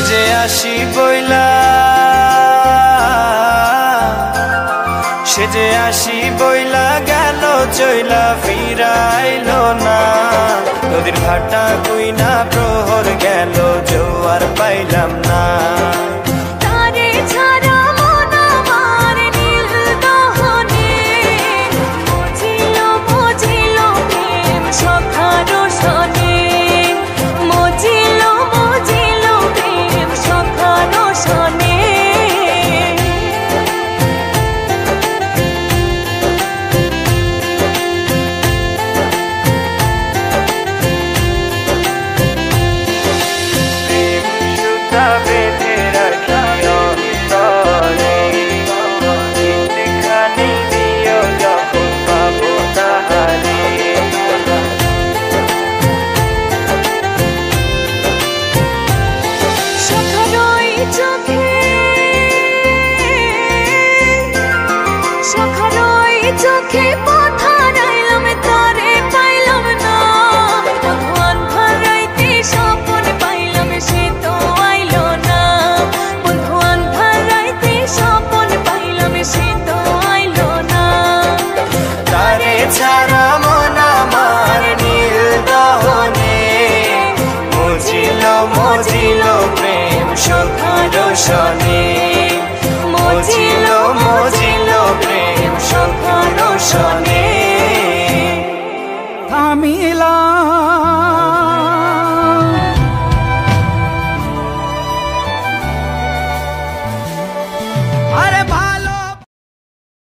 সেজে আসি বইলা, সেজে আসি বইলা গেল চইলা ফিরাইলো না। নদীর ঘাটা কুইনা প্রহর গেল জোয়ার পাইলাম না। চোখে কথা রাইলাম তারে পাইলাম না। ভগবান ভারাইতে স্বপন পাইলাম সে তো আইলো না। ভগবান ভারাইতে স্বপন পাইলাম সে তো আইলো না। তারে ছাড়া মন আমার নীল দহনে মজিল মজিল প্রেম সুখ রোশনে।